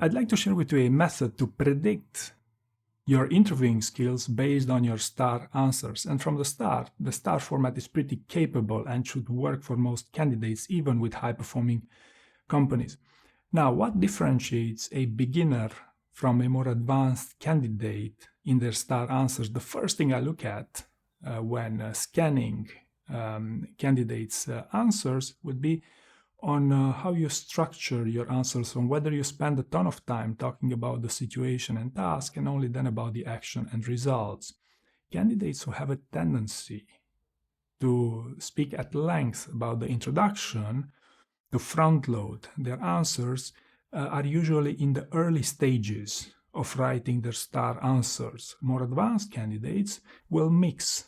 I'd like to share with you a method to predict your interviewing skills based on your STAR answers. And from the start, the STAR format is pretty capable and should work for most candidates, even with high-performing companies. Now, what differentiates a beginner from a more advanced candidate in their STAR answers? The first thing I look at when scanning candidates' answers would be on how you structure your answers, on whether you spend a ton of time talking about the situation and task and only then about the action and results. Candidates who have a tendency to speak at length about the introduction, to front load their answers, are usually in the early stages of writing their STAR answers. More advanced candidates will mix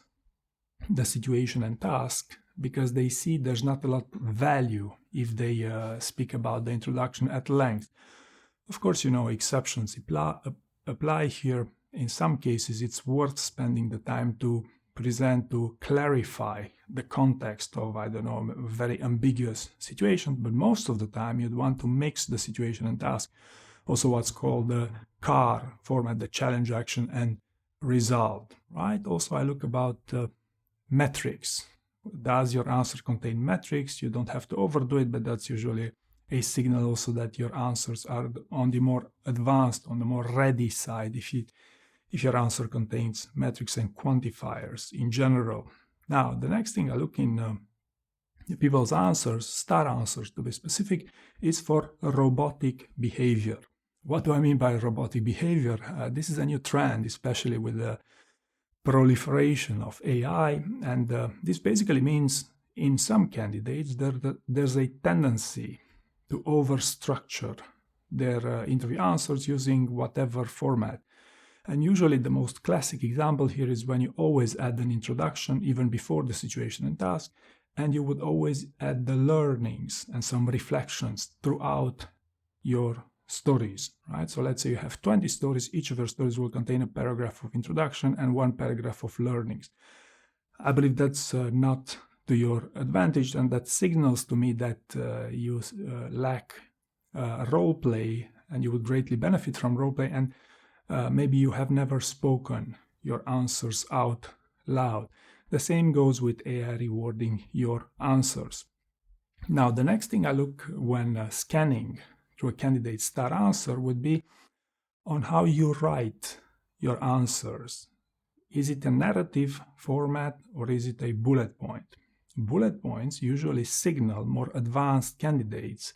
the situation and task because they see there's not a lot of value if they speak about the introduction at length. Of course, exceptions apply here. In some cases, it's worth spending the time to present, to clarify the context of, a very ambiguous situation, but most of the time you'd want to mix the situation and task. Also what's called the CAR format, the challenge, action, and result, right? Also, I look about metrics. Does your answer contain metrics? You don't have to overdo it, but that's usually a signal also that your answers are on the more advanced, on the more ready side, if your answer contains metrics and quantifiers in general. Now, the next thing I look in people's answers, STAR answers to be specific, is for robotic behavior. What do I mean by robotic behavior? This is a new trend, especially with the proliferation of AI, and this basically means in some candidates there's a tendency to overstructure their interview answers using whatever format. And usually the most classic example here is when you always add an introduction even before the situation and task, and you would always add the learnings and some reflections throughout your stories, right? So let's say you have 20 stories. Each of your stories will contain a paragraph of introduction and one paragraph of learnings. I believe that's not to your advantage, and that signals to me that you lack role play, and you would greatly benefit from role play, and maybe you have never spoken your answers out loud. The same goes with AI rewarding your answers. Now, the next thing I look when scanning through a candidate's STAR answer would be on how you write your answers. Is it a narrative format or is it a bullet point? Bullet points usually signal more advanced candidates,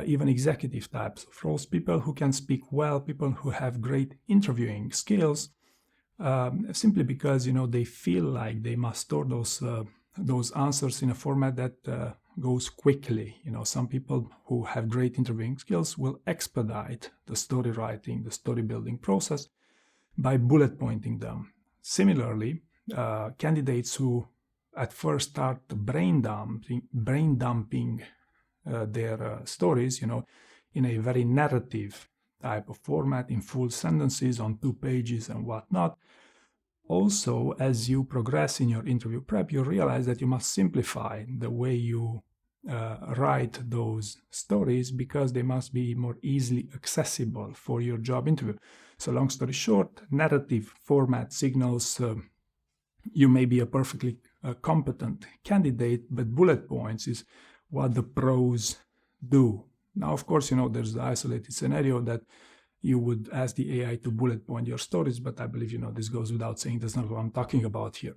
even executive types of roles, people who can speak well, people who have great interviewing skills, simply because they feel like they must store those answers in a format that goes quickly. Some people who have great interviewing skills will expedite the story writing, the story building process by bullet pointing them. Similarly, candidates who at first start brain dumping their stories, in a very narrative type of format, in full sentences on 2 pages and whatnot. Also, as you progress in your interview prep, you realize that you must simplify the way you write those stories because they must be more easily accessible for your job interview. So long story short, narrative format signals you may be a perfectly competent candidate, but bullet points is what the pros do. Now, of course, there's the isolated scenario that you would ask the AI to bullet point your stories, but I believe, this goes without saying. That's not what I'm talking about here.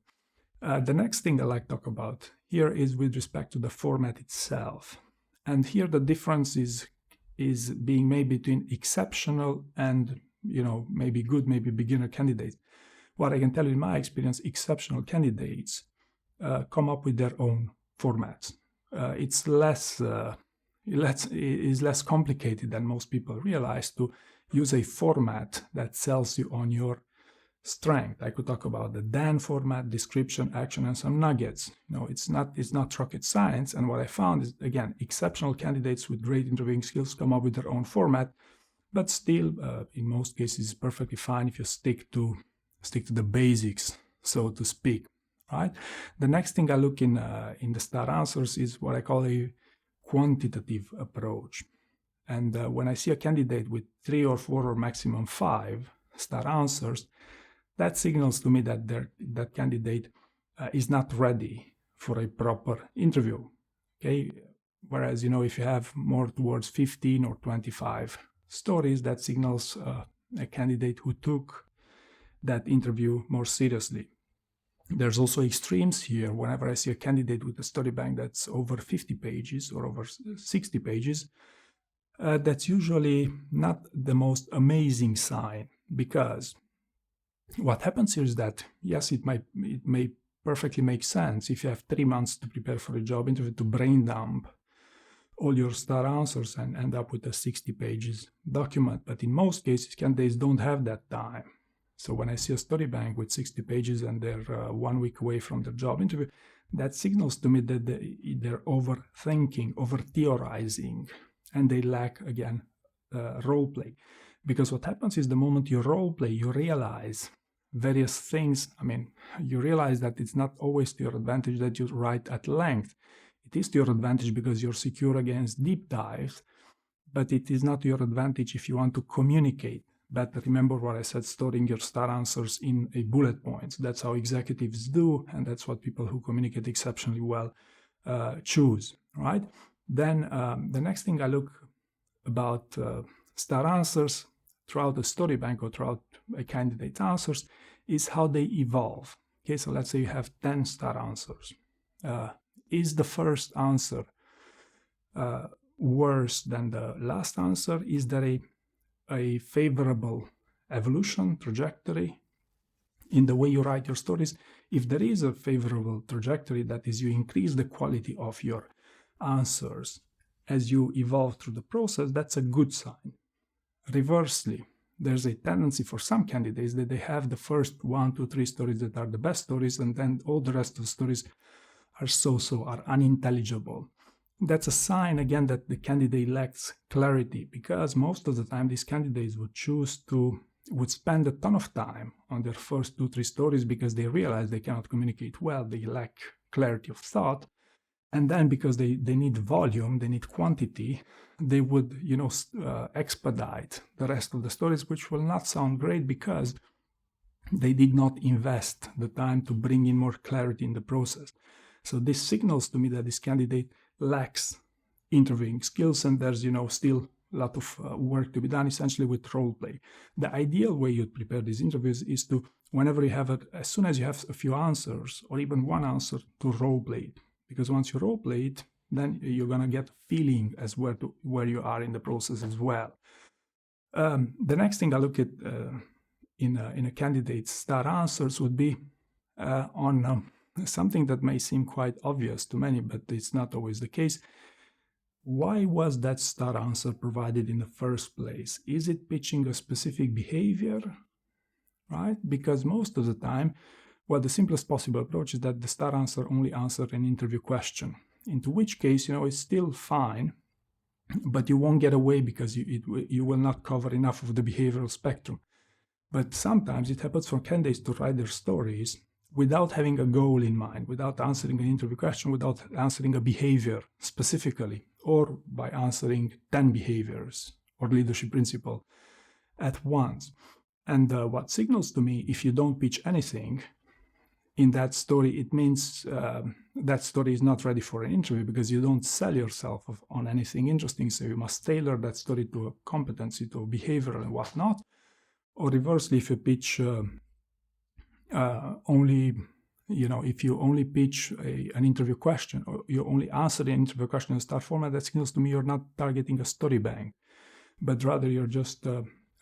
The next thing I like to talk about here is with respect to the format itself. And here the difference is being made between exceptional and, maybe good, maybe beginner candidates. What I can tell you in my experience, exceptional candidates come up with their own formats. It's less complicated than most people realize to use a format that sells you on your strength. I could talk about the DAN format, description, action, and some nuggets. It's not rocket science. And what I found is, again, exceptional candidates with great interviewing skills come up with their own format, but still, in most cases, perfectly fine if you stick to the basics, so to speak. Right. The next thing I look in the STAR answers is what I call a quantitative approach. And when I see a candidate with 3 or 4 or maximum 5-star answers, that signals to me that that candidate is not ready for a proper interview. Okay, whereas if you have more towards 15 or 25 stories, that signals a candidate who took that interview more seriously. There's also extremes here. Whenever I see a candidate with a story bank that's over 50 pages or over 60 pages, that's usually not the most amazing sign, because what happens here is that, yes, it may perfectly make sense if you have 3 months to prepare for a job interview to brain dump all your star answers and end up with a 60 pages document. But in most cases, candidates don't have that time. So when I see a story bank with 60 pages and they're 1 week away from their job interview, that signals to me that they're overthinking, over-theorizing, and they lack, again, role play. Because what happens is the moment you role play, you realize various things. I mean, you realize that it's not always to your advantage that you write at length. It is to your advantage because you're secure against deep dives, but it is not to your advantage if you want to communicate. But remember what I said, storing your star answers in a bullet points. That's how executives do, and that's what people who communicate exceptionally well choose, right? Then the next thing I look about star answers throughout the story bank or throughout a candidate's answers is how they evolve. Okay, so let's say you have 10 star answers. Is the first answer worse than the last answer? Is there a favorable evolution trajectory in the way you write your stories? If there is a favorable trajectory, that is, you increase the quality of your answers as you evolve through the process, that's a good sign. Reversely, there's a tendency for some candidates that they have the first 1, 2, 3 stories that are the best stories, and then all the rest of the stories are so-so, are unintelligible. That's a sign, again, that the candidate lacks clarity, because most of the time these candidates would spend a ton of time on their first 2, 3 stories because they realize they cannot communicate well, they lack clarity of thought, and then because they need volume, they need quantity, they would expedite the rest of the stories, which will not sound great because they did not invest the time to bring in more clarity in the process. So this signals to me that this candidate lacks interviewing skills, and there's still a lot of work to be done, essentially, with role play. The ideal way you'd prepare these interviews is to, whenever you have as soon as you have a few answers or even one answer, to role play it. Because once you role play it, then you're gonna get a feeling as where you are in the process as well. The next thing I look at in a candidate's star answers would be on something that may seem quite obvious to many, but it's not always the case. Why was that star answer provided in the first place? Is it pitching a specific behavior, right? Because most of the time, the simplest possible approach is that the star answer only answers an interview question, into which case, it's still fine, but you won't get away because you will not cover enough of the behavioral spectrum. But sometimes it happens for candidates to write their stories without having a goal in mind, without answering an interview question, without answering a behavior specifically, or by answering 10 behaviors or leadership principle at once. And what signals to me, if you don't pitch anything in that story, it means that story is not ready for an interview, because you don't sell yourself on anything interesting. So you must tailor that story to a competency, to a behavior and whatnot. Or reversely, if you pitch if you only pitch an interview question, or you only answer the interview question in star format, that signals to me you're not targeting a story bank, but rather you're just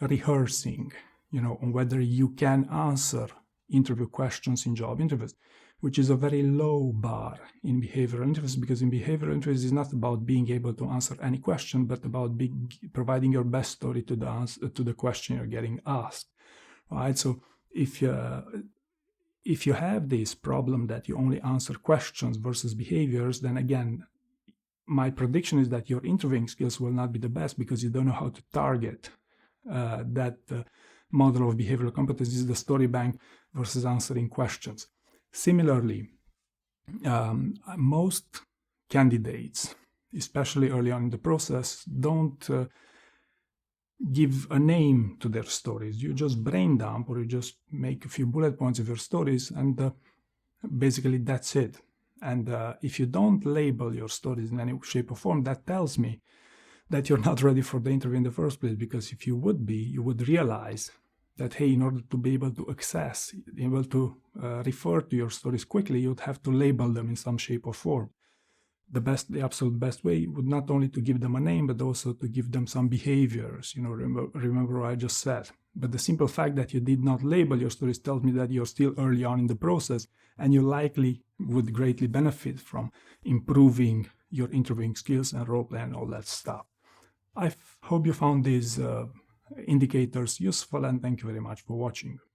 rehearsing, on whether you can answer interview questions in job interviews, which is a very low bar in behavioral interviews, because in behavioral interviews it's not about being able to answer any question, but about providing your best story to the question you're getting asked, right? So if you have this problem that you only answer questions versus behaviors, then again, my prediction is that your interviewing skills will not be the best, because you don't know how to target that model of behavioral competencies, the story bank versus answering questions. Similarly, most candidates especially early on in the process, don't give a name to their stories. You just brain dump, or you just make a few bullet points of your stories, and basically that's it. And if you don't label your stories in any shape or form, that tells me that you're not ready for the interview in the first place. Because if you would be, you would realize that, hey, in order to be able to access, able to refer to your stories quickly, you'd have to label them in some shape or form. The absolute best way would not only to give them a name, but also to give them some behaviors. Remember what I just said. But the simple fact that you did not label your stories tells me that you're still early on in the process, and you likely would greatly benefit from improving your interviewing skills and roleplay and all that stuff. I hope you found these indicators useful, and thank you very much for watching.